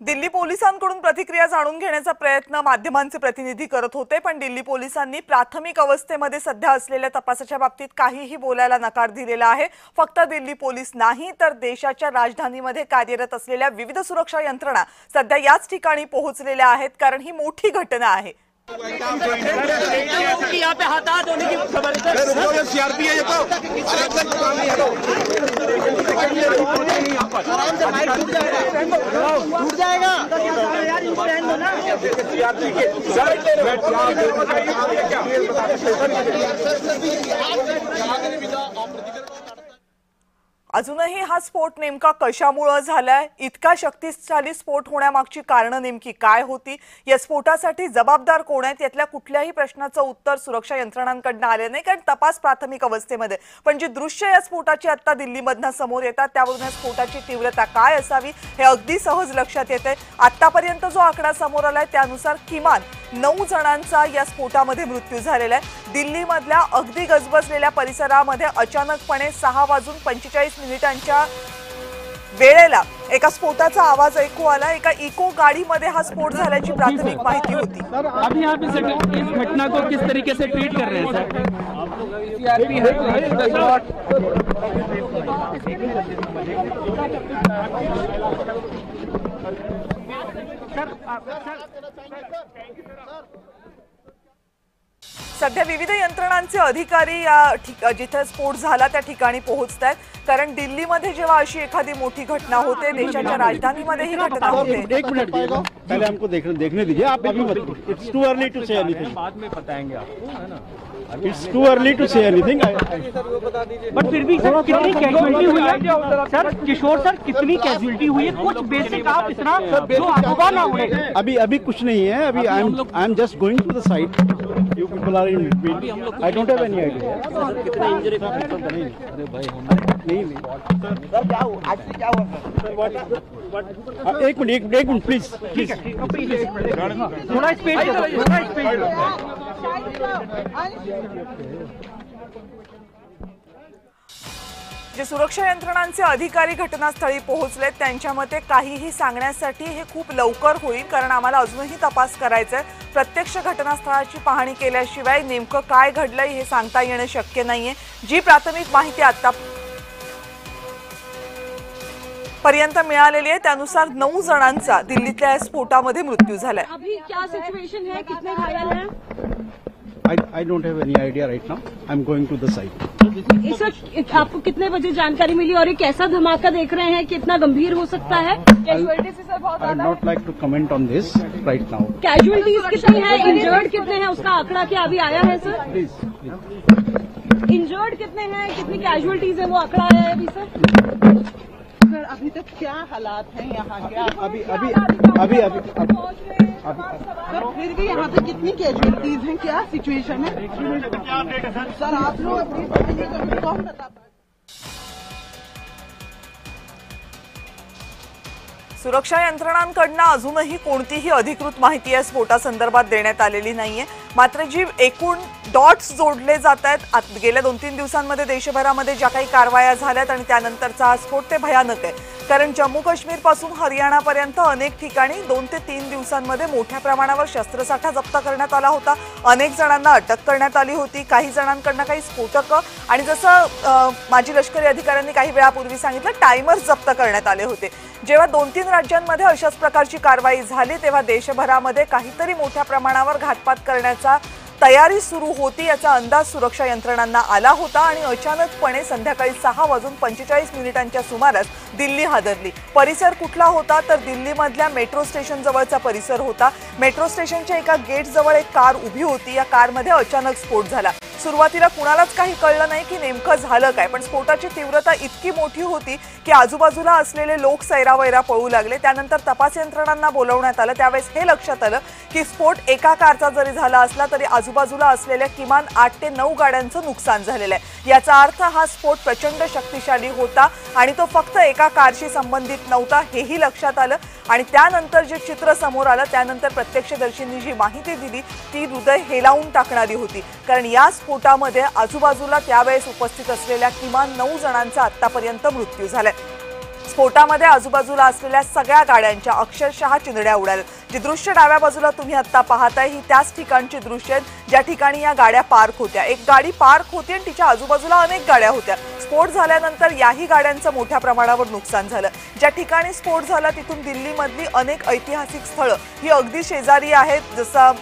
दिल्ली पोलिसांकडून प्रतिक्रिया जाणून घेण्याचा प्रयत्न माध्यमांचे प्रतिनिधी करत होते, पण दिल्ली पोलिसांनी प्राथमिक अवस्थेमध्ये सध्या असलेल्या तपासाच्या बाबतीत काहीही बोलायला नकार दिलेला आहे। फक्त दिल्ली पोलीस नाही तर देशाच्या राजधानीमध्ये कार्यरत असलेल्या विविध सुरक्षा यंत्रणा सध्या याच ठिकाणी पोहोचलेल्या आहेत, कारण ही मोठी घटना आहे। यहाँ पे हटा दो सीआरपी है टूट जाएगा अजूनही हा स्फोट नेमका कशामुळे झालाय, इतका शक्तिशाली स्फोट होण्यामागची कारणं नेमकी काय होती, या स्फोटासाठी जबाबदार कोण आहेत, यातल्या कुठल्याही प्रश्नाचं उत्तर सुरक्षा यंत्रणांकडून आले नाही, कारण तपास प्राथमिक अवस्थेमध्ये। पण जी दृश्य या स्फोटाची आता दिल्लीमधनं समोर येतात त्यावरून या स्फोटाची तीव्रता काय असावी हे अगदी सहज लक्षात येते। आतापर्यंत जो आकडा समोर आलाय त्यानुसार किमान 9 जणांचा या स्फोटामध्ये मृत्यू झालेला आहे। दिल्लीमधल्या अगदी गजबजलेल्या परिसरामध्ये अचानकपणे 6:45 वेळेला एका स्फोटाचा आवाज ऐकू आला। एका इको गाडीमध्ये हा स्फोट झाल्याची प्राथमिक माहिती होती। अभी आप इस घटना को किस तरीके से ट्रीट कर रहे हैं सध्या विविध यंत्रणांचे अधिकारी या जिथे स्फोट झाला त्या ठिकाणी पोहोचतात, कारण दिल्लीमध्ये जेव्हा अशी एखादी मोठी घटना होते, देशाच्या राजधानीमध्ये ही घटना होते। एक मिनट पहले हमको देखने दीजिए, आप अभी मत, it's too early to say anything, बाद में बताएंगे आपको, है ना। It's too early to say anything. But फिर भी सर कितनी कैजुअलिटी हुई है सर, किशोर सर कितनी कैजुअलिटी हुई है, कुछ बेसिक आप इतना जो अफवाह ना उड़े। अभी कुछ नहीं है, अभी I am just going to the site, you people are in between, I don't have any idea कितना इंजरी था। अरे भाई नहीं सर क्या हुआ, एक्चुअली क्या हुआ। एक मिनट प्लीज थोड़ा स्पेस थोड़ा स्पेस। जे सुरक्षा यंत्रणांचे अधिकारी घटनास्थळी पोहोचले त्यांच्या मते काहीही सांगण्यासाठी हे खूप लवकर होईल, कारण आम्हाला अजूनही तपास करायचा आहे। प्रत्यक्ष घटनास्थळाची पाहणी केल्याशिवाय नेमकं काय घडलंय हे सांगता येणं शक्य नाहीये। जी प्राथमिक माहिती आता पर्यंत मिळालेली आहे त्यानुसार 9 जणांचा दिल्लीतल्या या स्फोटामध्ये मृत्यू झालाय। अभी क्या सिचुएशन है, कितने घायल हैं? I don't have any idea right now. I'm going to the site. Sir आपको कितने बजे जानकारी मिली और ये कैसा धमाका देख रहे हैं, कितना गंभीर हो सकता है? कैजुअलिटीज सर बहुत I would not like to comment on this right now. Casualties कितनी है, इंजर्ड कितने हैं, उसका आंकड़ा क्या अभी आया है सर? Please. इंजर्ड कितने हैं, कितनी कैजुअलिटीज है, वो आंकड़ा आया है अभी सर? सर अभी तक क्या हालात हैं यहाँ के? सर फिर भी यहाँ पे कितनी कैजुअलिटीज हैं, क्या सिचुएशन है सर? आप लोग अपनी कौन बता पाए? सुरक्षा यंत्रणांकडून अजूनही कोणतीही अधिकृत माहिती या स्फोटासंदर्भात देण्यात आलेली नाहीये। मात्र जी एकूण डॉट्स जोडले जात आहेत, गेल्या 2-3 दिवसांमध्ये देशभरामध्ये ज्या काही कारवाया झाल्यात आणि त्यानंतरचा हा स्फोट ते भयानक आहे, कारण जम्मू काश्मीर पासून हरियाणापर्यंत अनेक ठिकाणी 2 ते 3 दिवसांमध्ये मोठ्या प्रमाणावर शस्त्रसाठा जप्त करण्यात आला होता। अनेक जणांना अटक करण्यात आली होती, काही जणांकडून काही स्फोटकं आणि जसं माजी लष्करी अधिकाऱ्यांनी काही वेळापूर्वी सांगितलं, टायमर जप्त करण्यात आले होते। जेव्हा 2-3 राज्यांमध्ये अशाच प्रकारची कारवाई झाली तेव्हा देशभरामध्ये काहीतरी मोठ्या प्रमाणावर घातपात करण्याचा तयारी सुरू होती याचा अंदाज सुरक्षा यंत्रणांना आला होता आणि अचानकपणे संध्याकाळी 6:45 सुमारास दिल्ली हादरली। परिसर कुठला होता तर दिल्लीमधल्या मेट्रो स्टेशन जवळचा परिसर होता। मेट्रो स्टेशनच्या एका गेट जवळ एक कार उभी होती, या कारमध्ये अचानक स्फोट झाला। सुरुवातीला कुणालाच काही कळलं नाही की नेमकं झालं काय, पण स्फोटाची तीव्रता इतकी मोठी होती की आजूबाजूला असलेले लोक सैरावैरा पळू लागले। त्यानंतर तपास यंत्रणांना बोलावण्यात आलं, त्यावेळेस हे लक्षात आलं की स्फोट एका कारचा जरी झाला असला तरी आजूबाजूला असलेल्या किमान 8 ते 9 गाड्यांचं नुकसान झालेलं आहे। याचा अर्थ हा स्फोट प्रचंड शक्तिशाली होता आणि तो फक्त एका कारशी संबंधित नव्हता हेही लक्षात आलं। आणि त्यानंतर जे चित्र समोर आलं त्यानंतर प्रत्यक्षदर्शींनी जी माहिती दिली ती हृदय हेलावून टाकणारी होती, कारण या स्फोटामध्ये आजूबाजूला त्यावेळेस उपस्थित असलेल्या किमान 9 जणांचा आतापर्यंत मृत्यू झालाय। स्फोटामध्ये आजूबाजूला असलेल्या सगळ्या गाड्यांच्या अक्षरशः चिंधड्या उडाल्या। जी दृश्य डाव्या बाजूला तुम्ही आता पाहताय ही त्याच ठिकाणची दृश्य आहेत ज्या ठिकाणी या गाड्या पार्क होत्या। एक गाडी पार्क होती आणि तिच्या आजूबाजूला अनेक गाड्या होत्या। स्फोट झाल्यानंतर याही गाड्यांचं मोठ्या प्रमाणावर नुकसान झालं। ज्या ठिकाणी स्फोट झाला तिथून दिल्लीमधली अनेक ऐतिहासिक स्थळं ही अगदी शेजारी आहेत, जसं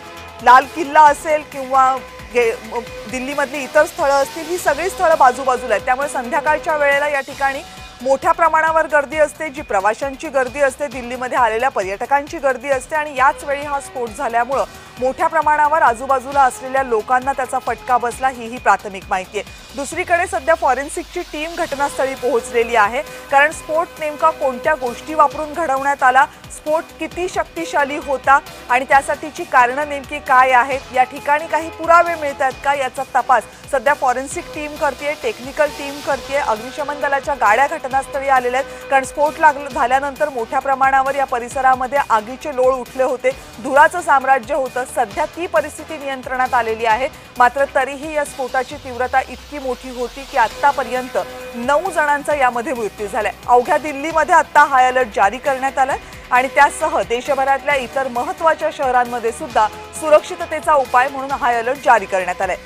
लाल किल्ला असेल किंवा दिल्लीमधली इतर स्थळं असतील, ही सगळी स्थळं बाजूबाजूला आहेत। त्यामुळे संध्याकाळच्या वेळेला या ठिकाणी मोठ्या प्रमाणावर गर्दी असते, जी प्रवाशांची गर्दी असते, दिल्लीमध्ये आलेल्या पर्यटकांची गर्दी असते आणि याच वेळी हा स्फोट झाल्यामुळे मोठ्या प्रमाणावर आजूबाजूला असलेल्या लोकांना त्याचा फटका बसला, ही प्राथमिक माहिती आहे। दुसरीकडे सध्या फॉरेन्सिकची टीम घटनास्थळी पोहोचलेली आहे, कारण स्फोट नेमका कोणत्या गोष्टी वापरून घडवण्यात आला, स्फोट किती शक्तिशाली होता आणि त्यासाठीची कारणं नेमकी काय आहेत, या ठिकाणी काही पुरावे मिळतात का याचा तपास सध्या फॉरेन्सिक टीम करते, टेक्निकल टीम करते। अग्निशमन दलाच्या गाड्या घटनास्थळी आलेल्या आहेत, कारण स्फोट झाल्यानंतर मोठ्या प्रमाणावर या परिसरामध्ये आगीचे लोळ उठले होते, धुराचं साम्राज्य होतं। सध्या ती परिस्थिती नियंत्रणात आलेली आहे, मात्र तरीही या स्फोटाची तीव्रता इतकी मोठी होती की आतापर्यंत 9 जणांचा यामध्ये मृत्यू झालाय। अवघ्या दिल्लीमध्ये आता हाय अलर्ट जारी करण्यात आलाय आणि त्यासह देशभरातल्या इतर महत्त्वाच्या शहरांमध्ये सुद्धा सुरक्षिततेचा उपाय म्हणून हाय अलर्ट जारी करण्यात आलाय।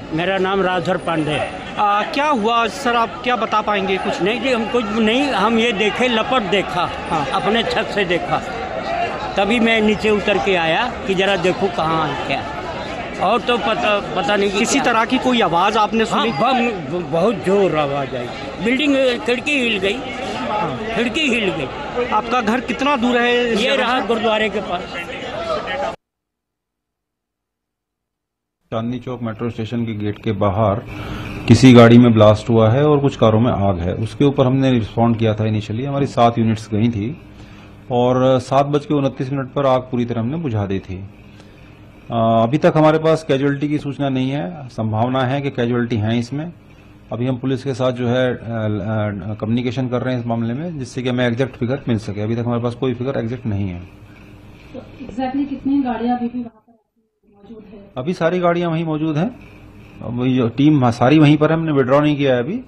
मेरा नाम राजधर पांडे है। क्या हुआ सर, आप क्या बता पाएंगे? कुछ नहीं जी, हम कुछ नहीं, हम ये देखे, लपट देखा, हाँ, अपने छत से देखा, तभी मैं नीचे उतर के आया कि जरा देखूं कहाँ है क्या, और तो पता नहीं किसी तरह की कोई आवाज़ आपने सुनी? हाँ, बहुत जोर आवाज़ आई, बिल्डिंग खिड़की हिल गई, खिड़की हिल गई। आपका घर कितना दूर है? ये रहा गुरुद्वारे के pass. Chandni Chowk metro station के गेट के बाहर किसी गाड़ी में ब्लास्ट हुआ है और कुछ कारों में आग है। उसके ऊपर हमने रिस्पॉन्ड किया था। इनिशियली हमारी 7 यूनिट्स गई थी और 7:29 पर आग पूरी तरह हमने बुझा दी थी। अभी तक हमारे पास कैजुअलिटी की सूचना नहीं है। संभावना है कि कैजुअलिटी हैं इसमें। अभी हम पुलिस के साथ जो है कम्युनिकेशन कर रहे हैं इस मामले में, जिससे कि हमें एग्जैक्ट फिगर मिल सके। अभी तक हमारे पास कोई फिगर एग्जैक्ट नहीं है। तो एग्जैक्टली कितनी गाड़ियां अभी भी वहां पर मौजूद है? अभी सारी गाड़ियां वहीं मौजूद हैं। वही टीम सारी वहीं पर है, हमने विड्रॉ नहीं किया है अभी।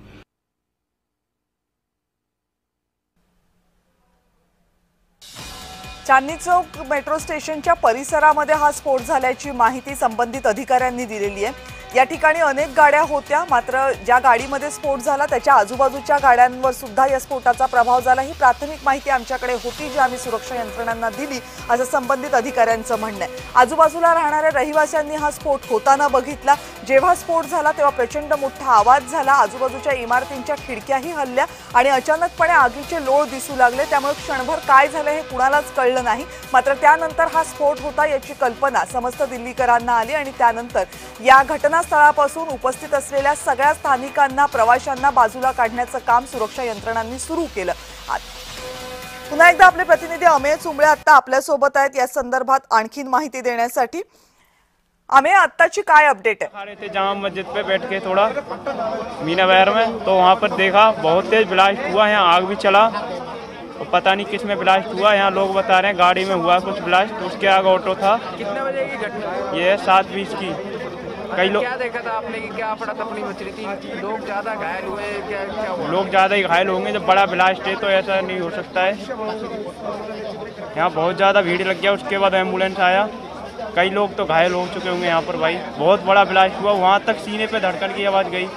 चांदनी चौक मेट्रो स्टेशनच्या परिसरामध्ये हा स्फोट झाल्याची माहिती संबंधित अधिकाऱ्यांनी दिलेली आहे। या ठिकाणी अनेक गाड्या होत्या, मात्र ज्या गाडीमध्ये स्फोट झाला त्याच्या आजूबाजूच्या गाड्यांवर सुद्धा या स्फोटाचा प्रभाव झाला। ही प्राथमिक माहिती आमच्याकडे होती, जी आम्ही सुरक्षा यंत्रणांना दिली, असं संबंधित अधिकाऱ्यांचं म्हणणं आहे। आजूबाजूला राहणाऱ्या रहिवाशांनी हा स्फोट होताना बघितला। जेव्हा स्फोट झाला तेव्हा प्रचंड मोठा आवाज झाला, आजूबाजूच्या इमारतींच्या खिडक्याही हलल्या आणि अचानकपणे आगीचे लोळ दिसू लागले। त्यामुळे क्षणभर काय झालं हे कुणालाच कळलं नाही, मात्र त्यानंतर हा स्फोट होता याची कल्पना समस्त दिल्लीकरांना आली आणि त्यानंतर या घटनास्थळापासून उपस्थित असलेल्या सगळ्या स्थानिकांना, प्रवाशांना बाजूला काढण्याचं काम सुरक्षा यंत्रणांनी सुरू केलं। पुन्हा एकदा आपले प्रतिनिधी अमेय चुंबळे आता आपल्या सोबत आहेत या संदर्भात आणखीन माहिती देण्यासाठी। अमेय, आत्ताची काय अपडेट है? खड़े थे जामा मस्जिद पे बैठ के थोड़ा मीना बहर में, तो वहाँ पर देखा बहुत तेज ब्लास्ट हुआ, यहाँ आग भी चला और पता नहीं किस में ब्लास्ट हुआ। यहाँ लोग बता रहे हैं गाड़ी में हुआ कुछ ब्लास्ट, उसके आगे ऑटो था। कितने बजे की घटना? ये 7:20 की। कई लोग क्या देखा था आपने कि क्या पड़ा तपनी मच रही थी? लोग ज्यादा घायल हुए, क्या हुआ? लोग ज़्यादा ही घायल होंगे। जब बड़ा ब्लास्ट है तो ऐसा नहीं हो सकता है। यहाँ बहुत ज़्यादा भीड़ लग गया, उसके बाद एम्बुलेंस आया, कई लोग तो घायल हो चुके होंगे यहाँ पर। भाई बहुत बड़ा ब्लास्ट हुआ, वहाँ तक सीने पे धड़कन की आवाज़ गई।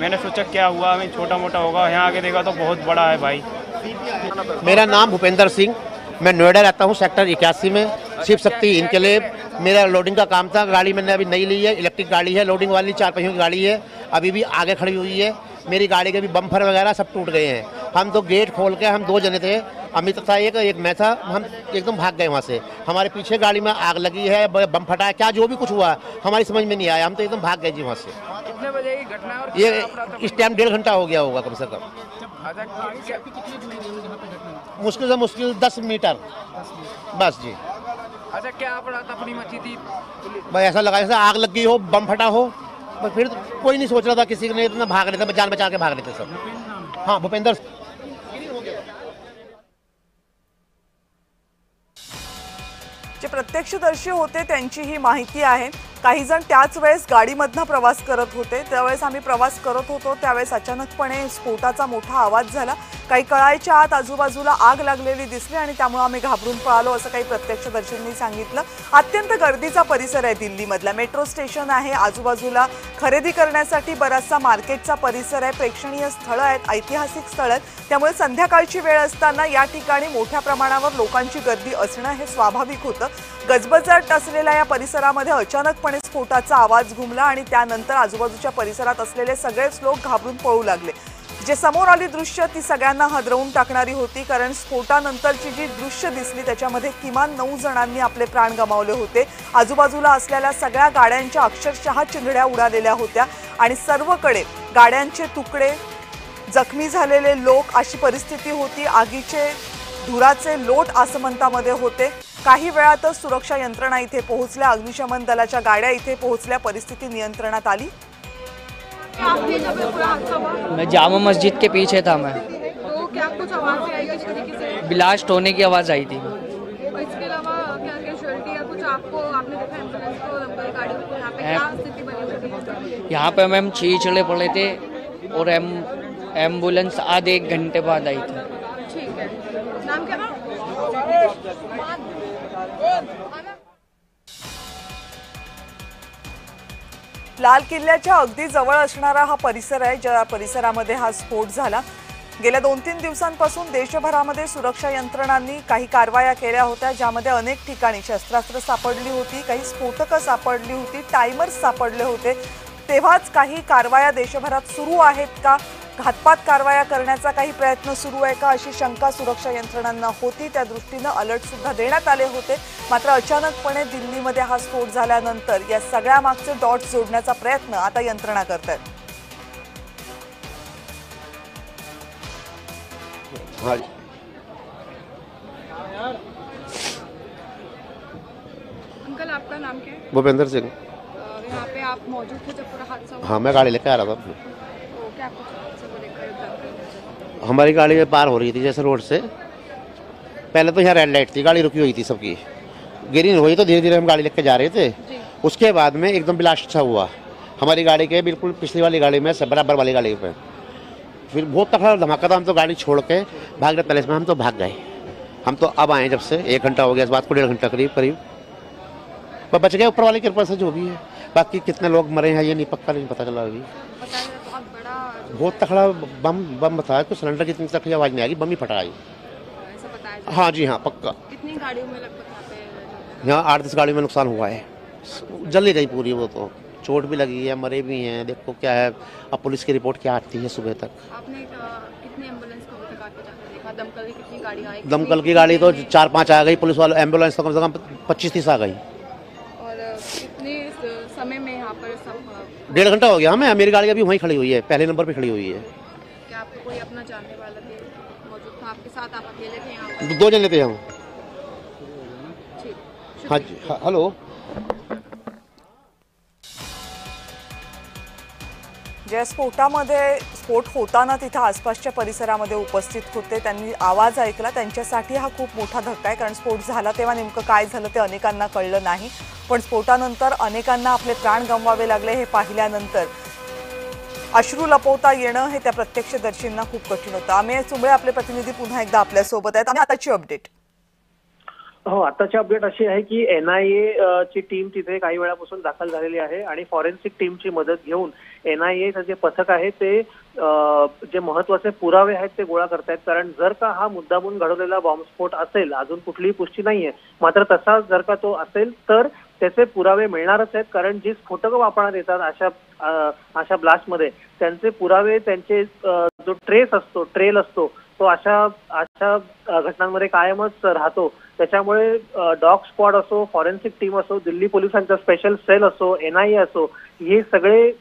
मैंने सोचा क्या हुआ, हमें छोटा मोटा होगा, यहाँ आगे देखा तो बहुत बड़ा है भाई। मेरा नाम भूपेंद्र सिंह, मैं नोएडा रहता हूँ, सेक्टर 81 में, शिव शक्ति इनकलेब। मेरा लोडिंग का काम था, गाड़ी मैंने अभी नई ली है, इलेक्ट्रिक गाड़ी है, लोडिंग वाली 4 पहियों की गाड़ी है, अभी भी आगे खड़ी हुई है। मेरी गाड़ी के भी बम्फर वगैरह सब टूट गए हैं। हम तो गेट खोल के, हम 2 जने थे, अमित था एक मैं था, हम एकदम भाग गए वहाँ से। हमारे पीछे गाड़ी में आग लगी है, बम फटा है, क्या जो भी कुछ हुआ हमारी समझ में नहीं आया, हम तो एकदम भाग गए जी वहाँ से। कितने बजे की घटना है? ये इस टाइम 1.5 घंटा हो गया होगा कम से कम, मुश्किल से मुश्किल 10 मीटर बस जी। अच्छा, क्या पड़ा तपनी मची थी? भाई ऐसा लगा जैसे आग लग गई हो, बम फटा हो, पर फिर कोई नहीं सोच रहा था, किसी ने इतना भाग रहे थे, जान बचा के भाग रहे थे सब। हाँ, भूपेंद्र। जे प्रत्यक्षदर्शी होते त्यांची ही माहिती आहे। काही जण त्याच वेळेस गाडीमधनं प्रवास करत होते. त्यावेळेस आम्ही प्रवास करत होतो त्यावेळेस अचानकपणे स्फोटाचा मोठा आवाज झाला. काही कळायच्या आत आजूबाजूला आग लागलेली दिसली आणि त्यामुळे आम्ही घाबरून पळालो असं काही प्रत्यक्षदर्शींनी सांगितलं. अत्यंत गर्दीचा परिसर आहे दिल्लीमधला. मेट्रो स्टेशन आहे, आजूबाजूला खरेदी करण्यासाठी बराचसा मार्केटचा परिसर आहे, प्रेक्षणीय स्थळं आहेत, ऐतिहासिक स्थळं आहेत. त्यामुळे संध्याकाळची वेळ असताना या ठिकाणी मोठ्या प्रमाणावर लोकांची गर्दी असणं हे स्वाभाविक होतं. गजबजाट असलेल्या या परिसरामध्ये अचानकपणे स्फोटाचा आवाज घुमला आणि त्यानंतर आजूबाजूच्या परिसरात असलेले सगळेच लोक घाबरून पळू लागले. जे समोर आली दृश्य ती सगळ्यांना हादरवून टाकणारी होती, कारण स्फोटानंतरची जी दृश्य दिसली त्याच्यामध्ये किमान 9 जणांनी आपले प्राण गमावले होते. आजूबाजूला असलेल्या सगळ्या गाड्यांच्या अक्षरशः चिंधड्या उडालेल्या होत्या आणि सर्वकडे गाड्यांचे तुकडे, जखमी झालेले लोक अशी परिस्थिती होती. आगीचे धुराचे लोट आसमंतामध्ये होते. काही वेळातच सुरक्षा यंत्रणा इथे पोहोचल्या, अग्निशमन दलाच्या गाड्या इथे पोहोचल्या, परिस्थिती नियंत्रणात आली. मैं जामा मस्जिद के पीछे था मैं, तो क्या कुछ आवाज आई किस तरीके से? ब्लास्ट होने की आवाज़ आई थी. इसके अलावा क्या कैजुअलिटी या कुछ आपने देखा एम्बुलेंस को, दमकल गाड़ी को, यहाँ पे क्या स्थिति बनी हुई थी? यहाँ पे मैम छीछड़े पड़े थे और एम्बुलेंस आधे 1 घंटे बाद आई थी. ठीक है, नाम क्या? लाल किल्ल्याच्या अगदी जवळ असणारा हा परिसर आहे, ज्या परिसरामध्ये हा स्फोट झाला. गेल्या 2-3 दिवसांपासून देशभरामध्ये सुरक्षा यंत्रणांनी काही कारवाया केल्या होत्या, ज्यामध्ये अनेक ठिकाणी शस्त्रास्त्र सापडली होती, काही स्फोटकं सापडली होती, टायमर्स सापडले होते. तेव्हाच काही कारवाया देशभरात सुरू आहेत का, घातपात कारवाया करण्याचा काही प्रयत्न सुरू आहे का अशी शंका सुरक्षा यंत्रणांना होती. त्या दृष्टीनं अलर्ट सुद्धा देण्यात आले होते. मात्र अचानकपणे दिल्लीमध्ये हा स्फोट झाल्यानंतर या सगळ्या मागचे डॉट्स जोडण्याचा प्रयत्न आता यंत्रणा करतात. अंकल आपका नाम क्या है? भूपेंद्र सिंह. यहाँ पे आप मौजूद थे जब पूरा हादसा हुआ? हाँ, मैं गाड़ी लेकर आ रहा था. तो क्या कुछ हादसे को लेकर हमारी गाड़ी पार हो रही थी जैसे रोड से. पहले तो यहाँ रेड लाइट थी, गाड़ी रुकी हुई थी सबकी. ग्रीन हुई तो धीरे धीरे हम गाड़ी लेकर जा रहे थे. उसके बाद में एकदम ब्लास्ट अच्छा हुआ हमारी गाड़ी के बिल्कुल पिछली वाली गाड़ी में, बराबर वाली गाड़ी पे. फिर बहुत तगड़ा धमाका था. हम तो गाड़ी छोड़ के भाग रहे तलेस में, हम तो भाग गए. हम तो अब आए जब से 1 घंटा हो गया, इस बात को 1.5 घंटा करीब पर बच गए ऊपर वाली कृपा से जो भी है. बाकी कितने लोग मरे हैं ये नहीं पक्का नहीं पता चला. अभी बहुत तगड़ा बम बताया, कुछ सिलेंडर की इतनी तकड़ी आवाज़ नहीं आई, बम ही फटा आई. हाँ जी हाँ पक्का. कितनी गाड़ियों में लगभग यहाँ 8-10 गाड़ी में नुकसान हुआ है. जल ही गई पूरी. वो तो चोट भी लगी है, मरे भी हैं. देखो क्या है, अब पुलिस की रिपोर्ट क्या आती है सुबह तक. आपने कितनी एम्बुलेंस को देखा? दमकल की कितनी गाड़ी आई? दमकल की गाड़ी तो 4-5 आ गई. पुलिस वाले एम्बुलेंस तो कम से कम 25-30 आ गई. और कितने समय में यहाँ पर सब? 1.5 घंटा हो गया हमें. मेरी गाड़ी अभी वहीं खड़ी हुई है, पहले नंबर पे खड़ी हुई है. क्या आपको कोई अपना जानने वाला मौजूद था आपके साथ? आप अकेले थे यहाँ पर? 2 जने थे हम. हाँ जी. हेलो. ज्या स्फोटामध्ये स्फोट होताना तिथे आसपासच्या परिसरामध्ये उपस्थित होते, त्यांनी आवाज ऐकला. त्यांच्यासाठी हा खूप मोठा धक्का आहे, कारण स्फोट झाला तेव्हा नेमकं काय झालं ते अनेकांना कळलं नाही. पण स्फोटानंतर अनेकांना आपले प्राण गमवावे लागले. हे पाहिल्यानंतर अश्रू लपवता येणं हे त्या प्रत्यक्षदर्शींना खूप कठीण होतं. आम्ही चुंबळे आपले प्रतिनिधी पुन्हा एकदा आपल्या सोबत आहेत आणि आताची अपडेट. हो, आताची अपडेट अशी आहे की NIA ची टीम तिथे काही वेळापासून दाखल झालेली आहे आणि फॉरेन्सिक टीमची मदत घेऊन NIAचं जे पथक आहे ते जे महत्त्वाचे पुरावे आहेत ते गोळा करतायत. कारण जर का हा मुद्दामून घडवलेला बॉम्बस्फोट असेल, अजून कुठलीही पुष्टी नाहीये, मात्र तसा जर का तो असेल तर त्याचे पुरावे मिळणारच आहेत. कारण जी स्फोटकं वापरण्यात येतात अशा ब्लास्टमध्ये त्यांचे पुरावे, त्यांचे जो ट्रेल असतो तो अशा घटनांमध्ये कायमच राहतो. त्याच्यामुळे डॉग स्क्वॉड असो, फॉरेन्सिक टीम असो, दिल्ली पोलिसांचा स्पेशल सेल असो, NIA असो, हे सगळे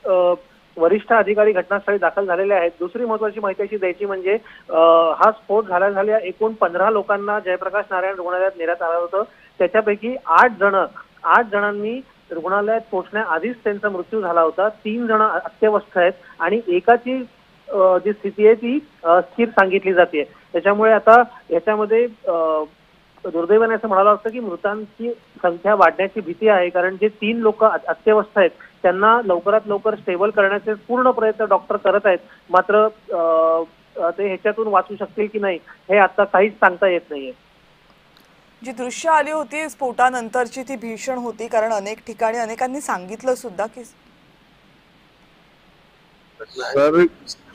वरिष्ठ अधिकारी घटनास्थळी दाखल झालेले आहेत. दुसरी महत्त्वाची माहिती अशी द्यायची म्हणजे हा स्फोट झालेल्या एकूण 15 लोकांना जयप्रकाश नारायण रुग्णालयात नेण्यात आलं होतं. त्याच्यापैकी 8 जणांनी रुग्णालयात पोहोचण्याआधीच त्यांचा मृत्यू झाला होता. 3 जण अत्यवस्थ आहेत आणि एकाची जी स्थिती आहे ती स्थिर सांगितली जाते. त्याच्यामुळे आता याच्यामध्ये दुर्दैवाने असं म्हणावं लागतं की मृतांची संख्या वाढण्याची भीती आहे, कारण जे 3 लोक अत्यवस्थ आहेत त्यांना लवकरात लवकर स्टेबल करण्याचे पूर्ण प्रयत्न डॉक्टर करत आहेत, मात्र ते ह्याच्यातून वाचू शकतील की नाही हे आता काहीच सांगता येत नाहीये. जी दृश्य आली होती स्फोटानंतरची ती भीषण होती, कारण अनेक ठिकाणी अनेकांनी सांगितलं सुद्धा की सर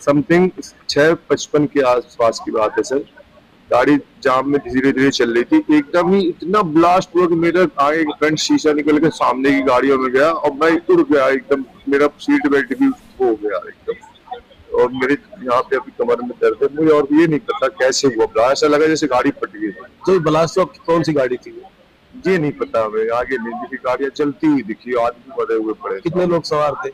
समथिंग 6:55 के आसपास की बात है सर। गाड़ी जाम में धीरे धीरे चल रही थी, एकदम ही इतना ब्लास्ट हुआ कि मेरा आगे फ्रंट शीशा निकल के सामने की गाड़ियों में गया और मैं उड़ गया एकदम, मेरा सीट बेल्ट भी हो गया एकदम और मेरे यहाँ पे अभी कमर में दर्द है मुझे और ये नहीं पता कैसे हुआ ब्लास्ट, ऐसा लगा जैसे गाड़ी फट गई। तो ब्लास्ट कौन सी गाड़ी थी? ये नहीं पता हमें, आगे नहीं दिखी, गाड़ियाँ चलती हुई दिखी, आदमी मरे हुए पड़े। कितने लोग सवार थे?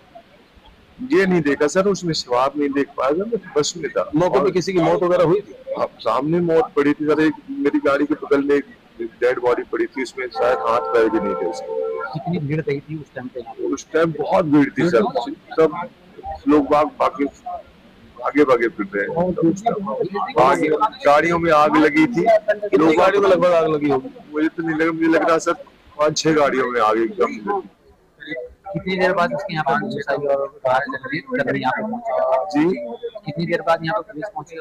ये नहीं देखा सर, उसमें सवार नहीं देख पाया सर, मैं बस में था। मौके पे किसी की मौत वगैरह हुई थी? सामने मौत पड़ी थी सर, एक मेरी गाड़ी के बगल में एक डेड बॉडी पड़ी थी, उसमें शायद हाथ पैर भी नहीं थे उसके। कितनी भीड़ रही थी उस टाइम पे? उस टाइम बहुत भीड़ थी सर, सब लोग आगे भागे फिर रहे हैं, आगे गाड़ियों में आग लगी थी, कितनी गाड़ियों में लगभग आग लगी होगी? मुझे तो नहीं लगा, मुझे लग रहा सर 5-6 गाड़ियों में आग एकदम। कितनी देर बाद उसके यहाँ पर जी कितनी देर बाद यहाँ पर पुलिस पहुंची?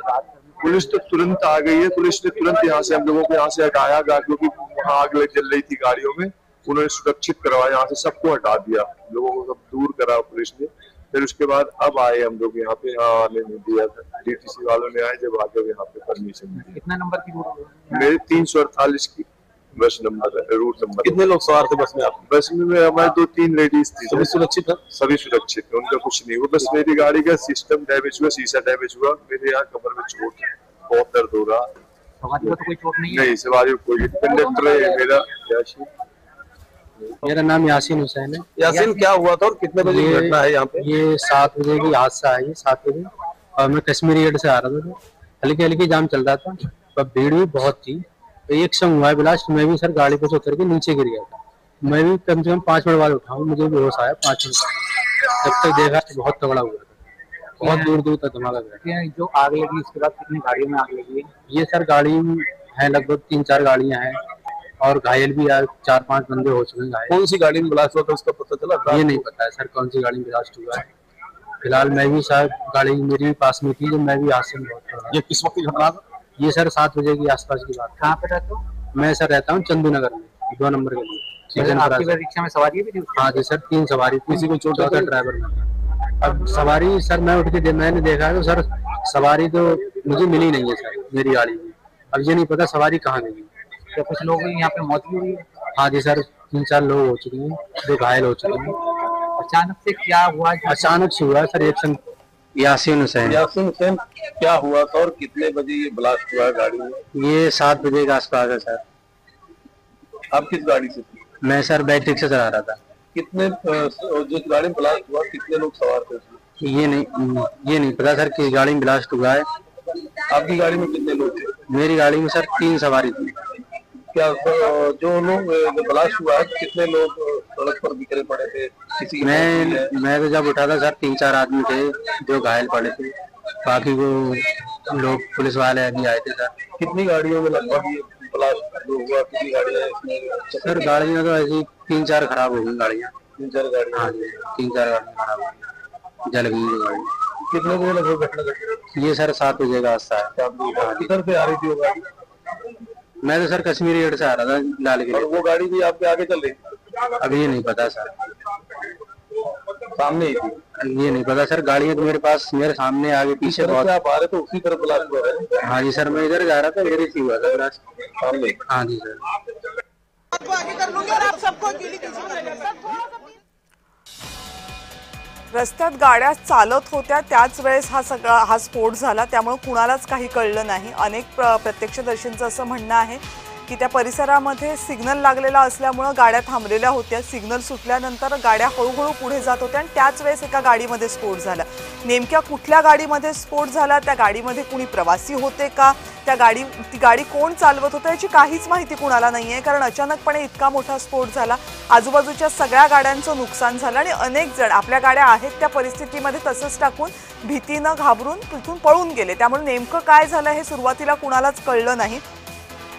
पुलिस तो तुरंत आ गई है, पुलिस ने तुरंत यहाँ से हम लोगों को यहाँ से हटाया गया, क्योंकि वहाँ आग जल रही थी गाड़ियों में, उन्होंने सुरक्षित करवाया, यहाँ से सबको हटा दिया, लोगों को सब दूर करा पुलिस ने। फिर उसके बाद अब आए हम लोग यहाँ पे, यहाँ आने नहीं दिया था, DTC वालों ने आए जब आगे यहाँ पे परमिशन दी। कितना नंबर की रूट? मेरे 348 की बस नंबर है, रूट नंबर। कितने लोग सवार थे बस में? आप बस में हमारे 2-3 लेडीज थी। सभी सुरक्षित है? सभी सुरक्षित है, उनका कुछ नहीं हुआ, बस मेरी गाड़ी का सिस्टम डैमेज हुआ, शीशा डैमेज हुआ, मेरे यहाँ कमर में चोट है, बहुत दर्द हो रहा। सवारी को तो कोई चोट नहीं है? नहीं, सवारी को कोई, कंडक्टर है मेरा। मेरा नाम यासीन हुसैन है। यासीन, क्या हुआ था और कितने बजे की घटना है यहाँ पे? ये 7 बजे की हादसा है, 7 बजे, और मैं कश्मीरी गेट से आ रहा था, हल्की हल्की जाम चल रहा था, पर भीड़ भी बहुत थी, तो एक संग हुआ है ब्लास्ट। मैं भी सर गाड़ी पे से उतर के नीचे गिर गया था, मैं भी कम से कम 5 मिनट बाद उठाऊँ, मुझे भी होश आया 5 मिनट, जब तक देखा तो बहुत तगड़ा हुआ था, बहुत दूर दूर तक धमाका गया। जो आग लगी उसके बाद कितनी गाड़ियों में आग लगी है? ये सर गाड़ी है लगभग 3-4 गाड़ियाँ हैं, और घायल भी 4-5 बंदे हो चुके हैं घायल। कौन सी गाड़ी में ब्लास्ट हुआ था उसका पता चला? ये नहीं पता है सर कौन सी गाड़ी में ब्लास्ट हुआ है, फिलहाल मैं भी शायद गाड़ी मेरी पास में थी, जब मैं भी हादसे में बहुत। ये किस वक्त की घटना? ये सर 7 बजे की आसपास की बात। कहाँ पे रहते हो? मैं सर रहता हूँ चंदू नगर में, 2 नंबर के लिए। आपकी रिक्शा में सवारी भी थी? हाँ जी सर, 3 सवारी, किसी को चोट होता ड्राइवर में। अब सवारी सर मैं उठ के मैंने देखा तो सर सवारी तो मुझे मिली नहीं है सर मेरी गाड़ी में, अब ये नहीं पता सवारी कहाँ गई। तो कुछ लोग यहाँ पे मौत भी हुई? हाँ जी सर, 3-4 लोग हो चुके हैं, 2 घायल हो चुके हैं। अचानक से क्या हुआ? अचानक से हुआ सर, एक संग। यासीन हुसैन। यासीन हुसैन, क्या हुआ था और कितने बजे ये ब्लास्ट हुआ गाड़ी में? ये 7 बजे के आसपास है सर। आप किस गाड़ी से थे? मैं सर बैटरी से चला रहा था। कितने जिस गाड़ी में ब्लास्ट हुआ कितने लोग सवार थे? ये नहीं पता सर किस गाड़ी में ब्लास्ट हुआ है। आपकी गाड़ी में कितने लोग थे? मेरी गाड़ी में सर 3 सवारी थी। क्या जो लोग ब्लास्ट हुआ है कितने लोग सड़क पर बिखरे पड़े थे? किसी मैं तो जब उठा था सर 3-4 आदमी थे जो घायल पड़े थे, बाकी वो लोग पुलिस वाले अभी आए थे सर। कितनी गाड़ियों में लगभग ये ब्लास्ट हुआ? कितनी गाड़ियाँ सर? गाड़ियाँ तो ऐसी 3-4 खराब हो गई गाड़ियाँ। 3-4 गाड़ियाँ? हाँ जी, 3-4 गाड़ियाँ खराब हो गई, जल गई गाड़ी। कितने बजे लगभग घटना घटी? ये सर 7 बजे का हादसा है। किधर से आ रही थी वो गाड़ी? मैं तो सर कश्मीरी गेट से आ रहा था लाल किले। और वो गाड़ी भी आपके आगे चल रही? अभी ये नहीं पता सर, सामने ही थी? ये नहीं पता सर, गाड़ियाँ तो मेरे पास मेरे सामने आगे पीछे बहुत। आप आ रहे तो उसी तरफ ब्लास्ट हुआ है? हाँ जी सर, मैं इधर जा रहा था, मेरे से हुआ था ब्लास्ट सामने। हाँ जी सर। आगे कर लूंगी और आप सबको अकेली रस्त्यात गाड्या चालत होत्या त्याच वेळेस हा स्फोट झाला, त्यामुळे कुणालाच काही कळलं नाही। अनेक प्रत्यक्षदर्शींचं असं म्हणणं आहे की त्या परिसरामध्ये सिग्नल लागलेला असल्यामुळे गाड्या थांबलेल्या होत्या, सिग्नल सुटल्यानंतर गाड्या हळूहळू पुढे जात होत्या आणि त्याच वेळेस एका गाडीमध्ये स्फोट झाला। नेमक्या कुठल्या गाडीमध्ये स्फोट झाला, त्या गाडीमध्ये कुणी प्रवासी होते का, ती गाडी कोण चालवत होतं याची काहीच माहिती कुणाला नाहीये, कारण अचानकपणे इतका मोठा स्फोट झाला, आजूबाजूच्या सगळ्या गाड्यांचं नुकसान झालं आणि अनेक जण आपल्या गाड्या आहेत त्या परिस्थितीमध्ये तसंच टाकून भीतीनं घाबरून तिथून पळून गेले। त्यामुळे नेमकं काय झालं हे सुरुवातीला कुणालाच कळलं नाही।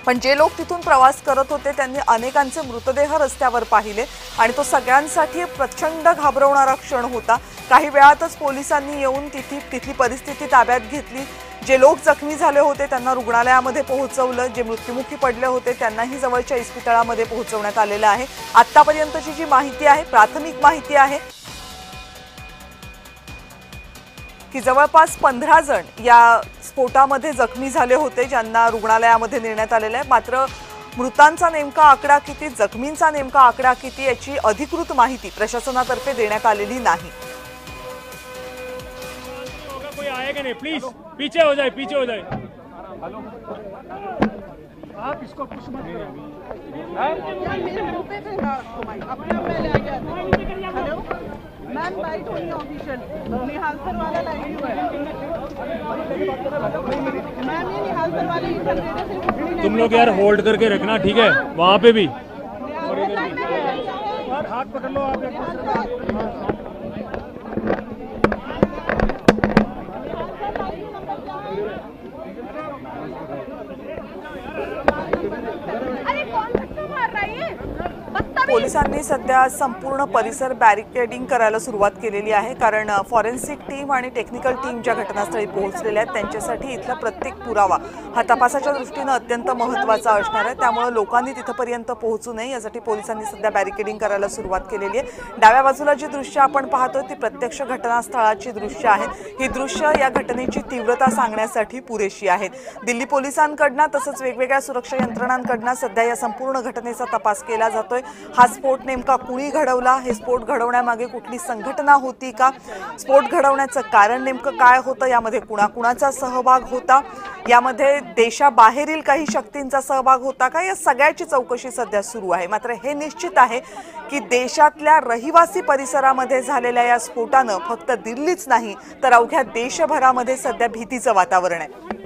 पण जे लोक तिथून प्रवास करत होते त्यांनी अनेकांचे मृतदेह रस्त्यावर पाहिले आणि तो सगळ्यांसाठी प्रचंड घाबरवणारा क्षण होता। काही वेळातच पोलिसांनी येऊन तिथली परिस्थिती ताब्यात घेतली। जे लोक जखमी झाले होते त्यांना रुग्णालयामध्ये पोहोचवलं, जे मृत्युमुखी पडले होते त्यांनाही जवळच्या इस्पितळामध्ये पोहोचवण्यात आलेलं आहे। आतापर्यंतची जी माहिती आहे, प्राथमिक माहिती आहे की जवळपास 15 जण या स्फोटामध्ये जखमी झाले होते, ज्यांना रुग्णालयामध्ये नेण्यात आलेलं आहे। मात्र मृतांचा नेमका आकडा किती, जखमींचा नेमका आकडा किती याची अधिकृत माहिती प्रशासनातर्फे देण्यात आलेली नाही। कोई आएगा नहीं, प्लीज पीछे हो जाए, पीछे हो जाए। आप इसको पुश मत करो। मेरे मुंह पे अपने आप ले आ गया। हेलो मैम, बाइट होनी ऑफिशियल निहाल सर वाला लाइन हुआ है मैम, ये निहाल सर वाले तुम लोग यार होल्ड करके रखना, ठीक है? वहाँ पे भी हाथ पकड़ लो आप। पोलिसांनी सध्या संपूर्ण परिसर बॅरिकेडिंग करायला सुरुवात केलेली आहे, कारण फॉरेन्सिक टीम आणि टेक्निकल टीम ज्या घटनास्थळी पोहोचलेल्या आहेत त्यांच्यासाठी इथला प्रत्येक पुरावा हा तपासाच्या दृष्टीने अत्यंत महत्त्वाचा असणार आहे। त्यामुळे लोकांनी तिथपर्यंत पोहोचू नये यासाठी पोलिसांनी सध्या बॅरिकेडिंग करायला सुरुवात केलेली आहे। डाव्या बाजूला जी दृश्य आपण पाहतोय ती प्रत्यक्ष घटनास्थळाची दृश्य आहेत। ही दृश्य या घटनेची तीव्रता सांगण्यासाठी पुरेशी आहेत। दिल्ली पोलिसांकडून तसंच वेगवेगळ्या सुरक्षा यंत्रणांकडून सध्या या संपूर्ण घटनेचा तपास केला जातोय। हा स्फोट नेमका कुणी घडवला, हे स्फोट घडवण्यामागे कुठली संघटना होती का, स्फोट घडवण्याचं कारण नेमकं काय होतं, यामध्ये कुणाकुणाचा सहभाग होता, यामध्ये देशाबाहेरील काही शक्तींचा सहभाग होता का, या सगळ्याची चौकशी सध्या सुरू आहे। मात्र हे निश्चित आहे की देशातल्या रहिवासी परिसरामध्ये झालेल्या या स्फोटानं फक्त दिल्लीच नाही तर अवघ्या देशभरामध्ये सध्या भीतीचं वातावरण आहे।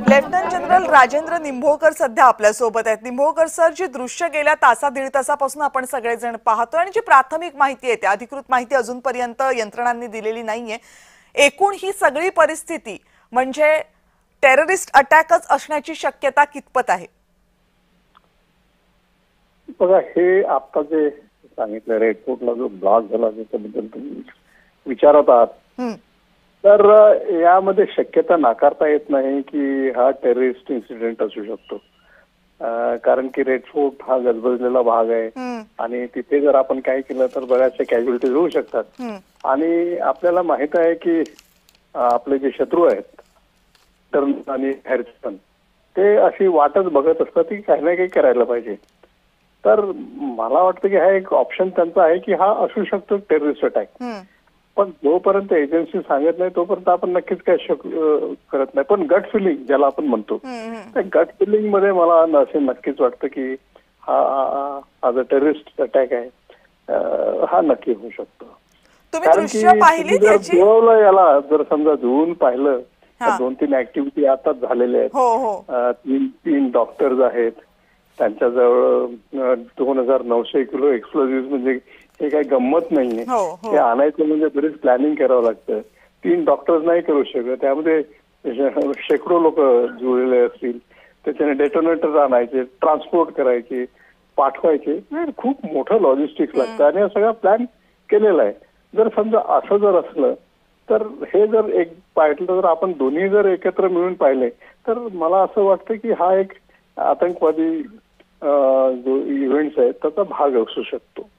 लेफ्टनंट जनरल राजेंद्र निंभोकर सध्या आपल्या सोबत आहेत। निंभोकर सर, जी दृश्य गेल्या दीड तासापासून आपण सगळेजण पाहतोय आणि जी प्राथमिक माहिती आहे त्या अधिकृत माहिती अजूनपर्यंत यंत्रणांनी दिलेली नाहीये, एकूण ही सगळी परिस्थिती म्हणजे टेररिस्ट अटॅकच असण्याची शक्यता कितपत आहे? बघा, हे आता जे सांगितलं रेड फोर्टला जो ब्लास्ट झाला त्याच्याबद्दल तुम्ही विचारत आहात, तर यामध्ये शक्यता नाकारता येत नाही की हा टेररिस्ट इन्सिडेंट असू शकतो, कारण की रेड फोर्ट हा गजबजलेला भाग आहे आणि तिथे जर आपण काय केलं तर बऱ्याचशा कॅज्युअलिटीज होऊ शकतात। आणि आपल्याला माहित आहे की आपले जे शत्रू आहेत टर्न आणि हॅरिसन, ते अशी वाटच बघत असतात की काही ना काही करायला पाहिजे। तर मला वाटतं की हा एक ऑप्शन त्यांचा आहे की हा असू शकतो टेररिस्ट अटॅक, पण जोपर्यंत एजन्सी सांगत नाही तोपर्यंत आपण नक्कीच काय करत नाही। पण गट फिलिंग ज्याला आपण म्हणतो, त्या गट फिलिंग मध्ये मला असे नक्कीच वाटतं की हा जो टेररिस्ट अटॅक आहे हा नक्की होऊ शकतो। कारण की जर जुळवलं याला, जर समजा जुळून पाहिलं, 2-3 ऍक्टिव्हिटी आता झालेल्या आहेत, 3 डॉक्टर्स आहेत, त्यांच्याजवळ 2900 किलो एक्सप्लोजिव्ह, म्हणजे हे काही गंमत नाहीये, ते आणायचं म्हणजे बरीच प्लॅनिंग करावं लागतं। 3 डॉक्टर्स नाही करू शकत, त्यामध्ये शेकडो लोक जुळलेले असतील, त्याच्याने डेटोनेटर आणायचे, ट्रान्सपोर्ट करायचे, पाठवायचे, खूप मोठं लॉजिस्टिक्स लागतं आणि हा सगळा प्लॅन केलेला आहे। जर समजा असं जर असलं तर हे जर एक पाहिलं, तर आपण दोन्ही जर एकत्र मिळून पाहिले तर मला असं वाटतं की हा एक आतंकवादी जो इव्हेंट्स आहेत त्याचा भाग असू शकतो।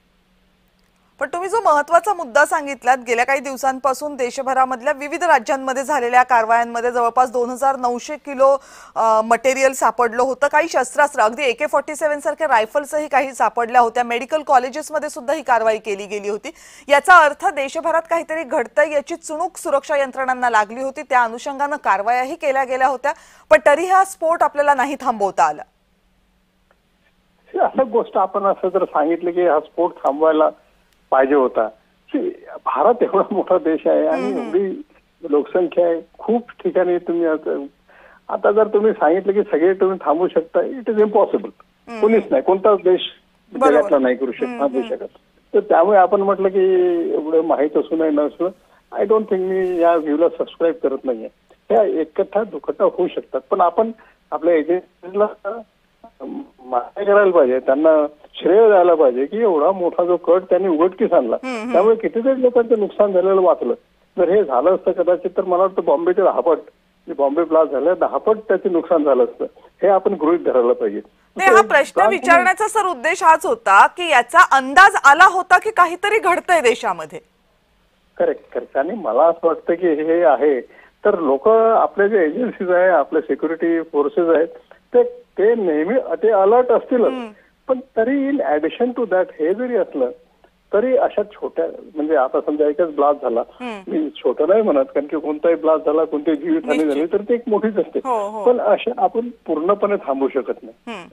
पण तुम्ही जो महत्त्वाचा मुद्दा सांगितलात, गेल्या काही दिवसांपासून देशभरामधल्या विविध राज्यांमध्ये झालेल्या कारवायांमध्ये जवळपास 2900 किलो मटेरियल सापडलं होतं। काही शस्त्रास्त्र, अगदी AK-47 सारख्या रायफल्सही काही सापडल्या होत्या। मेडिकल कॉलेजेसमध्ये सुद्धा ही कारवाई केली गेली होती। याचा अर्थ देशभरात काहीतरी घडतंय याची चुणूक सुरक्षा यंत्रणांना लागली होती, त्या अनुषंगानं कारवायाही केल्या गेल्या होत्या, पण तरी हा स्फोट आपल्याला नाही थांबवता आला। असं गोष्ट आपण असं जर सांगितलं की हा स्फोट थांबवायला पाहिजे होता, भारत एवढा मोठा देश आहे आणि एवढी लोकसंख्या आहे, खूप ठिकाणी तुम्ही आता जर तुम्ही सांगितलं की सगळे तुम्ही थांबू शकता, इट इज इम्पॉसिबल. कोणीच नाही, कोणताच देश जगातला नाही करू थांबू शकत. तर त्यामुळे आपण म्हटलं की एवढं माहीत असू नये नसलं, आय डोंट थिंक मी या व्ह्यूला सबस्क्राईब करत नाहीये. ह्या एकट्ठा दुखट्टा होऊ शकतात, पण आपण आपल्या एजन्सीला मान्य करायला पाहिजे, त्यांना श्रेय द्यायला पाहिजे की एवढा मोठा जो कट त्यांनी उघडकीस आणला, त्यामुळे कितीतरी लोकांचं नुकसान झालेलं वाचलं. जर हे झालं असतं कदाचित तर मला वाटतं बॉम्बेचे 10 पट, बॉम्बे ब्लास्ट झालं 10 पट त्याचे नुकसान झालं असतं, हे आपण गृहीत धरायला पाहिजे. नाही, हा प्रश्न विचारण्याचा सर उद्देश हाच होता की याचा अंदाज आला होता की काहीतरी घडतंय देशामध्ये. Correct correct. आणि मला असं वाटतं की हे आहे तर लोक आपले जे एजन्सीज आहे, आपले सिक्युरिटी फोर्सेस आहेत ते नेहमी ते अलर्ट असतीलच, पण तरी इन ऍडिशन टू दॅट हे जरी असलं तरी अशा छोट्या म्हणजे आता समजा एकच ब्लास्ट झाला, मी छोटं नाही म्हणत कारण की कोणताही ब्लास्ट झाला, कोणती जीवितहानी झाली तर ती एक मोठीच असते, पण अशा आपण पूर्णपणे थांबू शकत नाही.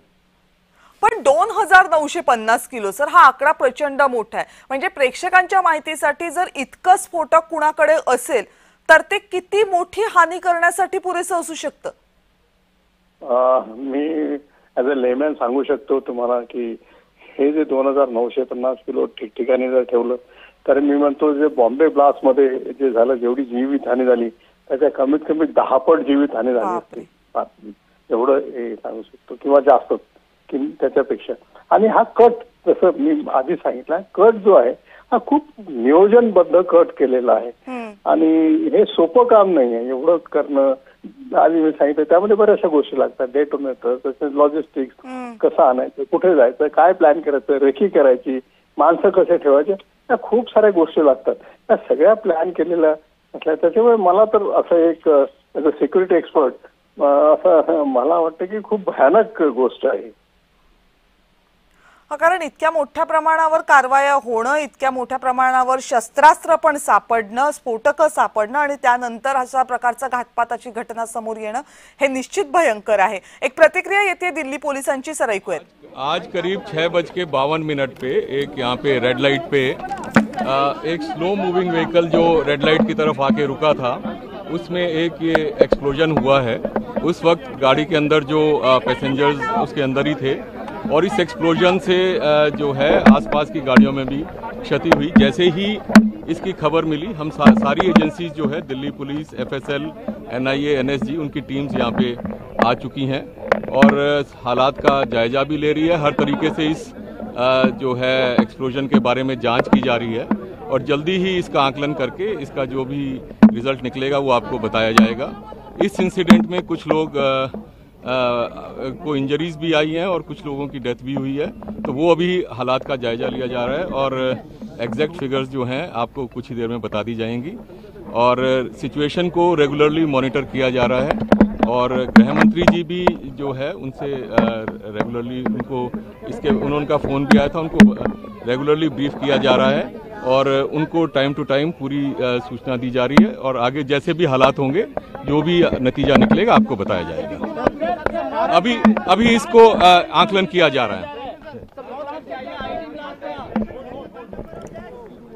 पण 2950 किलो सर, हा आकडा प्रचंड मोठा आहे. म्हणजे प्रेक्षकांच्या माहितीसाठी जर इतकं स्फोटक कुणाकडे असेल तर ते किती मोठी हानी करण्यासाठी पुरेसं असू शकतं? मी ऍज अ लेमॅन सांगू शकतो तुम्हाला की हे जे 2950 किलो ठिकठिकाणी जर ठेवलं तर मी म्हणतो जे बॉम्बे ब्लास्ट मध्ये जे झालं, जेवढी जीवितहानी झाली त्याच्या कमीत कमी 10 पट जीवितहानी झाली असते, एवढं हे सांगू शकतो, किंवा जास्त की त्याच्यापेक्षा. आणि हा कट जसं मी आधी सांगितलं, कट जो आहे हा खूप नियोजनबद्ध कट केलेला आहे आणि हे सोपं काम नाही आहे एवढं करणं. आधी मी सांगितलं त्यामध्ये बऱ्याचशा गोष्टी लागतात, डेटोनेटर, तसेच लॉजिस्टिक्स, कसं आणायचं, कुठे जायचं, काय प्लॅन करायचं, रेखी करायची, माणसं कसे ठेवायचे, या खूप साऱ्या गोष्टी लागतात. त्या सगळ्या प्लॅन केलेल्या असल्या, त्याच्यामुळे मला तर असं एक सिक्युरिटी एक्सपर्ट असं मला वाटतं की खूप भयानक गोष्ट आहे. कारण इतक्या मोठ्या प्रमाणावर कारवाया होणं, इतक्या मोठ्या प्रमाणावर शस्त्रास्त्र पण सापडणं, स्फोटकं सापडणं आणि त्यानंतर अशा प्रकारचा घातपाताची घटना समोर येणं हे निश्चित भयंकर आहे. एक प्रतिक्रिया येते दिल्ली पोलिसांची, सर ऐकूयात. आज करीब 6:52 पे एक यहाँ पे रेड लाइट पे एक स्लो मूविंग व्हीकल जो रेड लाइट की तरफ आके रुका था, उसमें एक ये एक्सप्लोजन हुआ है. उस वक्त गाड़ी के अंदर जो पैसेंजर्स उसके अंदर ही थे और इस एक्सप्लोजन से जो है आसपास की गाड़ियों में भी क्षति हुई. जैसे ही इसकी खबर मिली हम सारी एजेंसीज जो है Delhi police, FSL, NIA, NSG, उनकी टीम्स यहाँ पे आ चुकी हैं और हालात का जायजा भी ले रही है. हर तरीके से इस जो है एक्सप्लोजन के बारे में जांच की जा रही है और जल्दी ही इसका आकलन करके इसका जो भी रिजल्ट निकलेगा वो आपको बताया जाएगा. इस इंसिडेंट में कुछ लोग को इंजरीज भी आई हैं और कुछ लोगों की डेथ भी हुई है, तो वो अभी हालात का जायजा लिया जा रहा है और एग्जैक्ट फिगर्स जो हैं आपको कुछ ही देर में बता दी जाएंगी. और सिचुएशन को रेगुलरली मॉनिटर किया जा रहा है और गृह मंत्री जी भी जो है उनसे रेगुलरली उनका फ़ोन भी आया था, उनको रेगुलरली ब्रीफ किया जा रहा है और उनको टाइम टू टाइम पूरी सूचना दी जा रही है और आगे जैसे भी हालात होंगे जो भी नतीजा निकलेगा आपको बताया जाएगा. अभी इसको आकलन किया जा रहा है.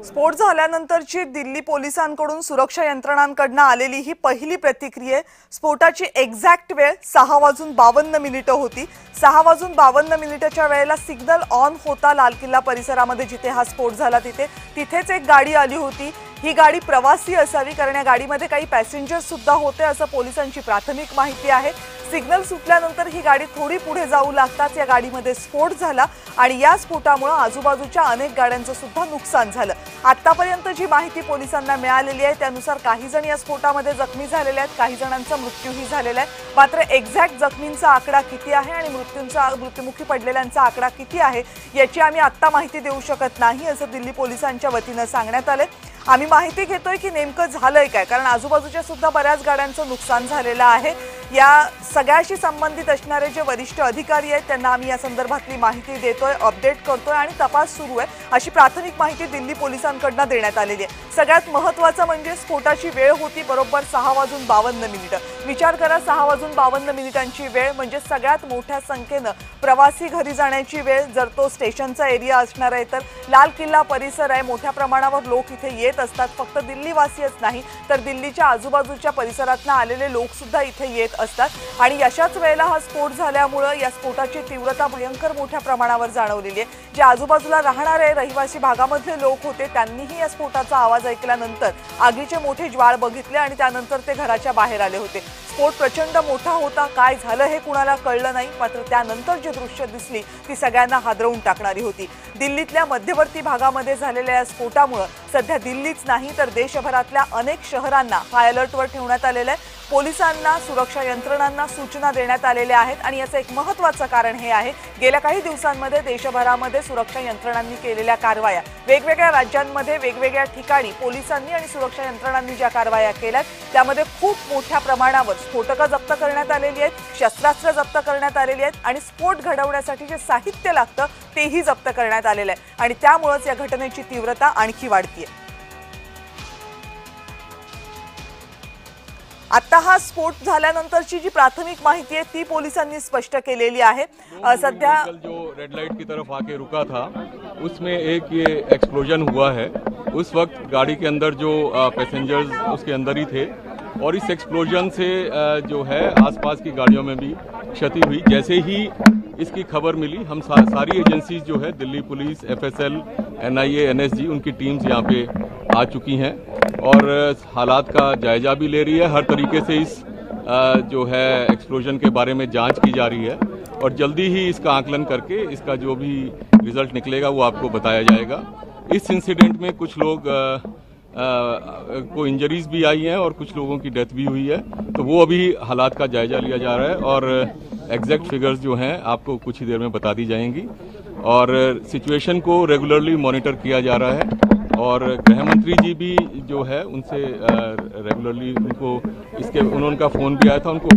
स्फोट झाल्यानंतरची दिल्ली पोलिसांकडून सुरक्षा यंत्रणांकडून आलेली ही पहिली प्रतिक्रिया. स्फोटाची एक्झॅक्ट वेळ 6:52 होती. 6:52 वेळेला सिग्नल ऑन होता लाल किल्ला परिसरामध्ये, जिथे हा स्फोट झाला तिथेच एक गाडी आली होती. ही गाडी प्रवासी असावी कारण या गाडीमध्ये काही पॅसेंजर्स सुद्धा होते असं पोलिसांची प्राथमिक माहिती आहे. सिग्नल सुटल्यानंतर ही गाडी थोडी पुढे जाऊ लागताच या गाडीमध्ये स्फोट झाला आणि या स्फोटामुळे आजूबाजूच्या अनेक गाड्यांचं सुद्धा नुकसान झालं. आतापर्यंत जी माहिती पोलिसांना मिळालेली आहे त्यानुसार काही जण या स्फोटामध्ये जखमी झालेले आहेत, काही जणांचा मृत्यूही झालेला आहे. मात्र एक्झॅक्ट जखमींचा आकडा किती आहे आणि मृत्युमुखी पडलेल्यांचा आकडा किती आहे याची आम्ही आत्ता माहिती देऊ शकत नाही असं दिल्ली पोलिसांच्या वतीनं सांगण्यात आलंय. आम्ही माहिती घेतोय की नेमकं झालंय काय, कारण आजूबाजूच्या सुद्धा बऱ्याच गाड्यांचं नुकसान झालेलं आहे. या सगळ्याशी संबंधित असणारे जे वरिष्ठ अधिकारी आहेत त्यांना आम्ही या संदर्भातली माहिती देतोय, अपडेट करतोय आणि तपास सुरू आहे अशी प्राथमिक माहिती दिल्ली पोलिसांकडून देण्यात आलेली आहे. सगळ्यात महत्त्वाचं म्हणजे स्फोटाची वेळ होती बरोबर 6:52. विचार करा, 6:52 वेळ, म्हणजे सगळ्यात मोठ्या संख्येनं प्रवासी घरी जाण्याची वेळ. जर तो स्टेशनचा एरिया असणार आहे तर लाल किल्ला परिसर आहे, मोठ्या प्रमाणावर लोक इथे येत असतात. फक्त दिल्लीवासीच नाही तर दिल्लीच्या आजूबाजूच्या परिसरातून आलेले लोक सुद्धा इथे येत असतात आणि अशाच वेळेला हा स्फोट झाल्यामुळे या स्फोटाची तीव्रता भयंकर मोठ्या प्रमाणावर जाणवलेली आहे. जे आजूबाजूला राहणारे रहिवासी भागामधले लोक होते त्यांनीही या स्फोटाचा आवाज ऐकल्यानंतर आगीचे मोठे ज्वाळ बघितले आणि त्यानंतर ते घराच्या बाहेर आले होते. स्फोट प्रचंड मोठा होता, काय झालं हे कुणाला कळलं नाही, मात्र त्यानंतर जी दृश्य दिसली ती सगळ्यांना हादरवून टाकणारी होती. दिल्लीतल्या मध्यवर्ती भागामध्ये झालेल्या या स्फोटामुळे सध्या दिल्लीच नाही तर देशभरातल्या अनेक शहरांना हाय अलर्टवर ठेवण्यात आलेलं आहे. पोलिसांना, सुरक्षा यंत्रणांना सूचना देण्यात आलेल्या आहेत आणि याचं एक महत्त्वाचं कारण हे आहे, गेल्या काही दिवसांमध्ये देशभरामध्ये सुरक्षा यंत्रणांनी केलेल्या कारवाया, वेगवेगळ्या राज्यांमध्ये वेगवेगळ्या ठिकाणी पोलिसांनी आणि सुरक्षा यंत्रणांनी ज्या कारवाया केल्यात त्यामध्ये खूप मोठ्या प्रमाणावर स्फोटकं जप्त करण्यात आलेली आहेत, शस्त्रास्त्र जप्त करण्यात आलेली आहेत आणि स्फोट घडवण्यासाठी जे साहित्य लागतं तेही जप्त करण्यात आलेलं आहे आणि त्यामुळेच या घटनेची तीव्रता आणखी वाढतीये. आता हा स्फोट झाल्यानंतरची जी प्राथमिक माहिती आहे ती पोलिसांनी स्पष्ट केलेली आहे. सध्या जो रेड लाइट की तरफ आके रुका था उसमें एक ये एक्सप्लोजन हुआ है. उस वक्त गाड़ी के अंदर जो पैसेंजर्स उसके अंदर ही थे और इस एक्सप्लोजन से जो है आसपास की गाड़ियों में भी क्षति हुई. जैसे ही इसकी खबर मिली हम सारी एजेंसीज जो है Delhi police, FSL, NIA, NSG उनकी टीम्स यहाँ पे आ चुकी हैं और हालात का जायजा भी ले रही है. हर तरीके से इस जो है एक्सप्लोजन के बारे में जांच की जा रही है और जल्दी ही इसका आकलन करके इसका जो भी रिजल्ट निकलेगा वो आपको बताया जाएगा. इस इंसिडेंट में कुछ लोग को इंजरीज भी आई हैं और कुछ लोगों की डेथ भी हुई है, तो वो अभी हालात का जायजा लिया जा रहा है और एग्जैक्ट फिगर्स जो हैं आपको कुछ ही देर में बता दी जाएंगी. और सिचुएशन को रेगुलरली मॉनिटर किया जा रहा है और गृह मंत्री जी भी जो है उनसे रेगुलरली उनका फ़ोन भी आया था, उनको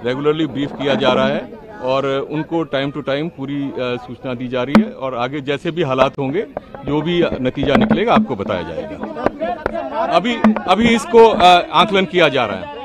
रेगुलरली ब्रीफ किया जा रहा है और उनको टाइम टू टाइम पूरी सूचना दी जा रही है और आगे जैसे भी हालात होंगे जो भी नतीजा निकलेगा आपको बताया जाएगा. अभी इसको आकलन किया जा रहा है.